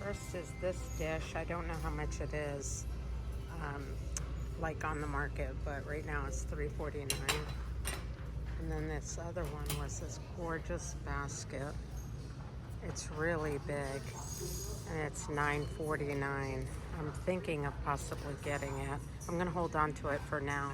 First is this dish. I don't know how much it is, like on the market, but right now it's $3.49. And then this other one was this gorgeous basket. It's really big, and it's $9.49. I'm thinking of possibly getting it. I'm gonna hold on to it for now.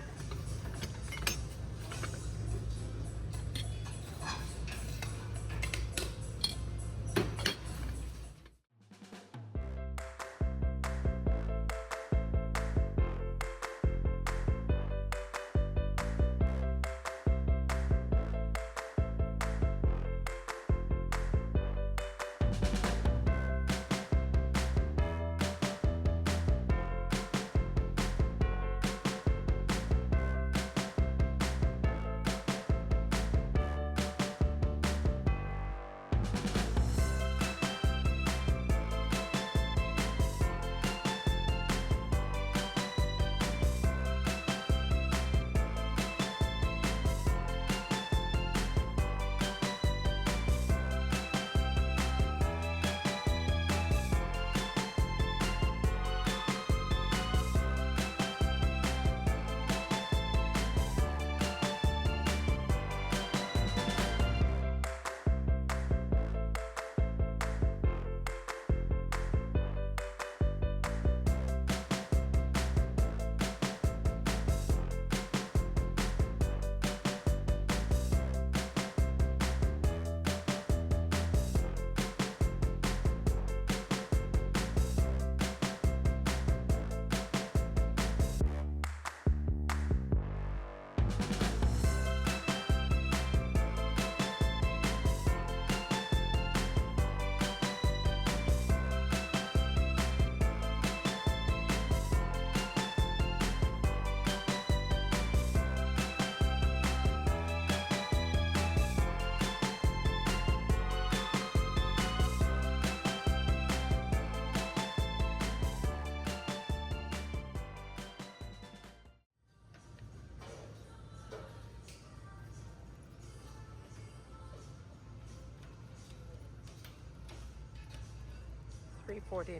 $3.49.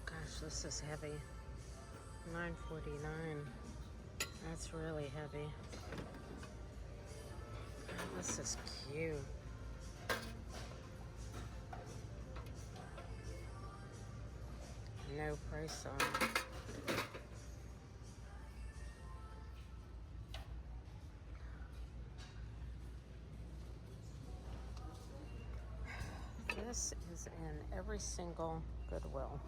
Gosh, this is heavy. $9.49. That's really heavy. Oh, this is cute. No price on it. This is in every single Goodwill.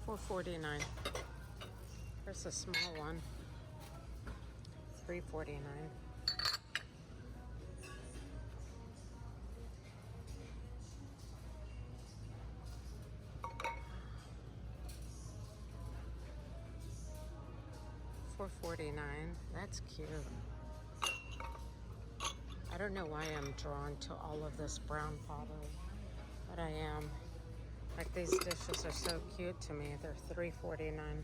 $4.49. There's a small one. $3.49. $4.49. That's cute. I don't know why I'm drawn to all of this brown pottery, but I am. Like, these dishes are so cute to me. They're $3.49.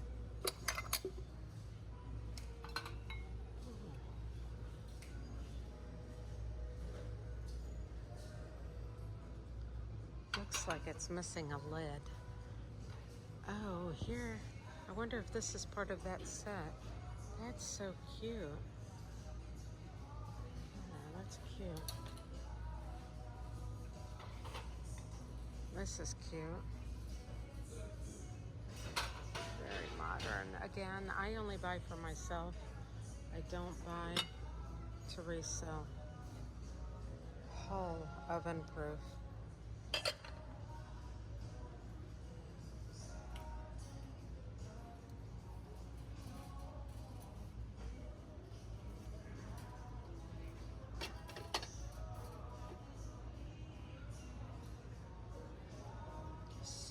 Looks like it's missing a lid. Oh, here. I wonder if this is part of that set. That's so cute. Oh, that's cute. This is cute. Very modern. Again, I only buy for myself. I don't buy to resell. Whole oven proof.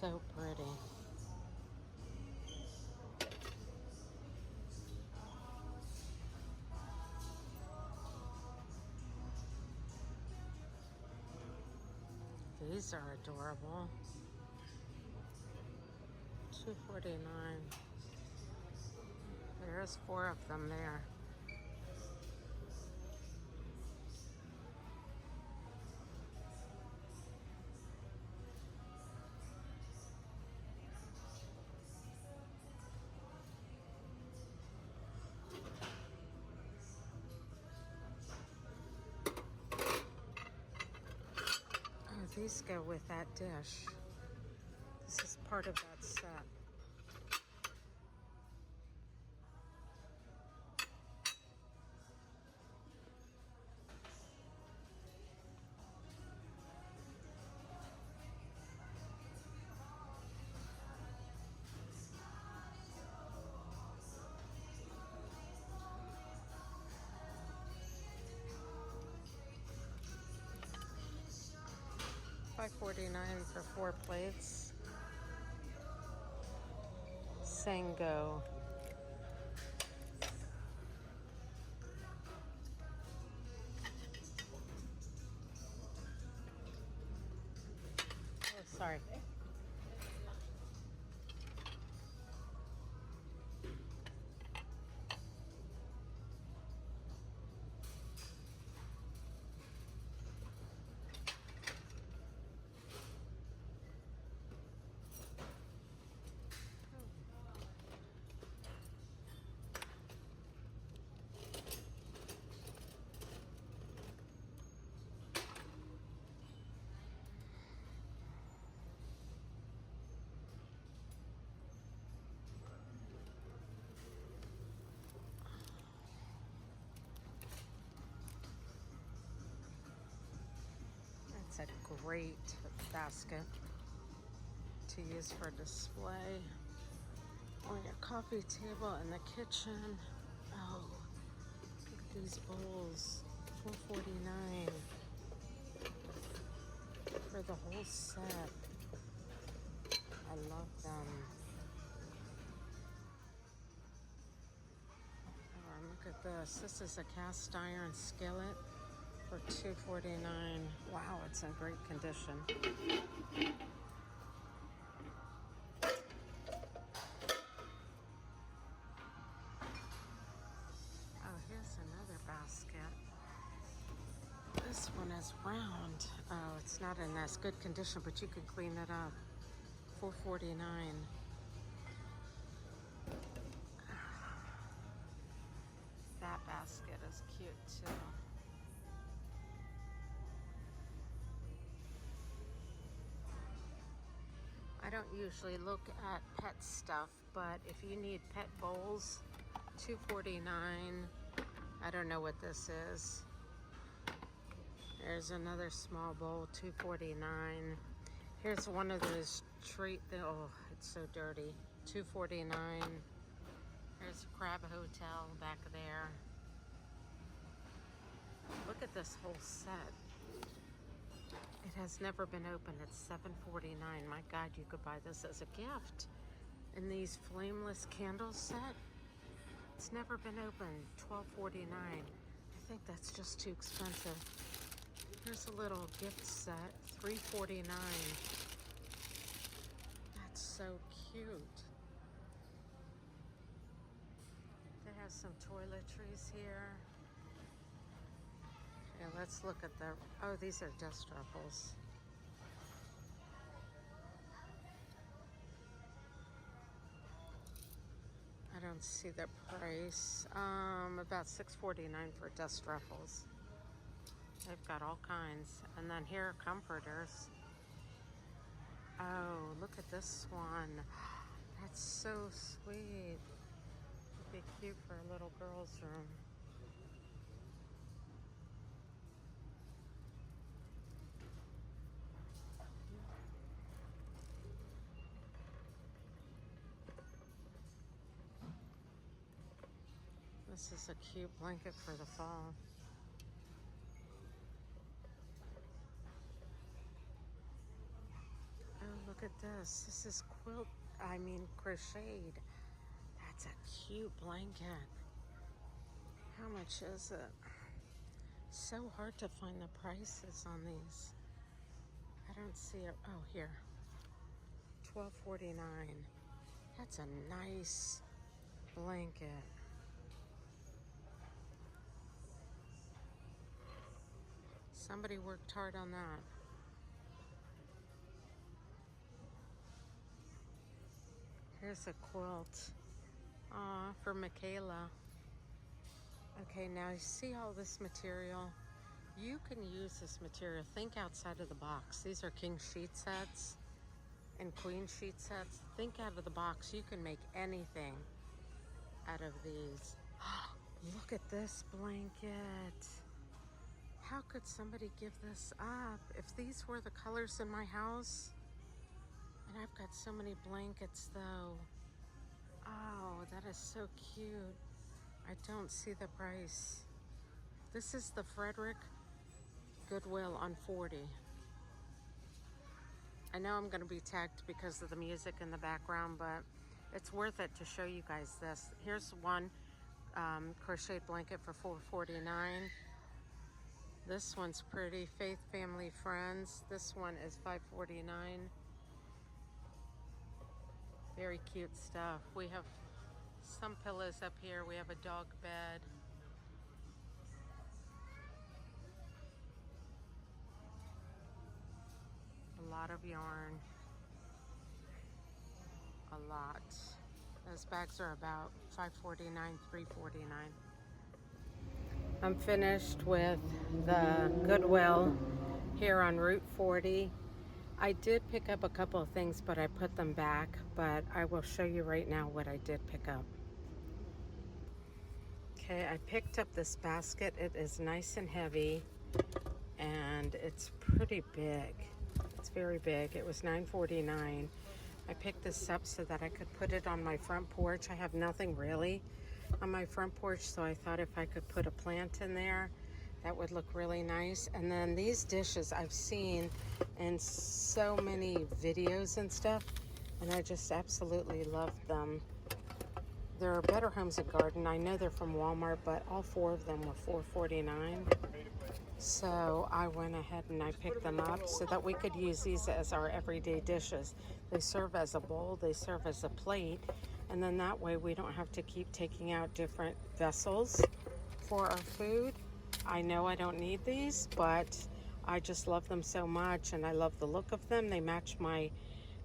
so pretty. These are adorable. $2.49. There's 4 of them there. Oh, these go with that dish. This is part of that set. $5.49 for 4 plates. Sango. Oh, sorry. It's a great basket to use for display on your coffee table in the kitchen. Oh, look at these bowls. $4.49 for the whole set. I love them. Oh, and look at this. This is a cast iron skillet for $2.49. Wow, it's in great condition. Oh, here's another basket. This one is round. Oh, it's not in as good condition, but you can clean it up. $4.49. That basket is cute too. I don't usually look at pet stuff, but if you need pet bowls, $2.49. I don't know what this is. There's another small bowl, $2.49. Here's one of those oh, it's so dirty. $2.49. There's a crab hotel back there. Look at this whole set. It has never been opened. It's $7.49. My God, you could buy this as a gift. And these flameless candle set, it's never been opened. $12.49. I think that's just too expensive. Here's a little gift set, $3.49. That's so cute. They have some toiletries here. Okay, let's look at the, oh, these are dust ruffles. I don't see the price. About $6.49 for dust ruffles. They've got all kinds. And then here are comforters. Oh, look at this one. That's so sweet. It'd be cute for a little girl's room. This is a cute blanket for the fall. Oh, look at this. This is crocheted. That's a cute blanket. How much is it? So hard to find the prices on these. I don't see it. Oh, here. $12.49. That's a nice blanket. Somebody worked hard on that. Here's a quilt. Aw, for Michaela. Okay, now you see all this material? You can use this material. Think outside of the box. These are king sheet sets and queen sheet sets. Think out of the box. You can make anything out of these. Look at this blanket. How could somebody give this up? If these were the colors in my house, and I've got so many blankets though. Oh, that is so cute. I don't see the price. This is the Frederick Goodwill on 40. I know I'm gonna be tagged because of the music in the background, but it's worth it to show you guys this. Here's one crocheted blanket for $4.49. This one's pretty. Faith, Family, Friends. This one is $5.49. Very cute stuff. We have some pillows up here. We have a dog bed. A lot of yarn. A lot. Those bags are about $5.49, $3.49. I'm finished with the Goodwill here on Route 40. I did pick up a couple of things, but I put them back. But I will show you right now what I did pick up. Okay, I picked up this basket. It is nice and heavy, and it's pretty big. It's very big. It was $9.49. I picked this up so that I could put it on my front porch. I have nothing really on my front porch, so I thought if I could put a plant in there, that would look really nice. And then these dishes I've seen in so many videos and stuff, and I just absolutely love them. They're Better Homes and Garden. I know they're from Walmart, but all four of them were $4.49. So I went ahead and I picked them up so that we could use these as our everyday dishes. They serve as a bowl, they serve as a plate, and then that way we don't have to keep taking out different vessels for our food. I know I don't need these, but I just love them so much, and I love the look of them. They match my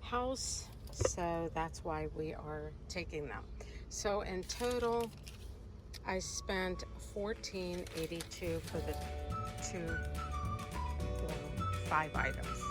house, so that's why we are taking them. So in total, I spent $14.82 for the 5 items.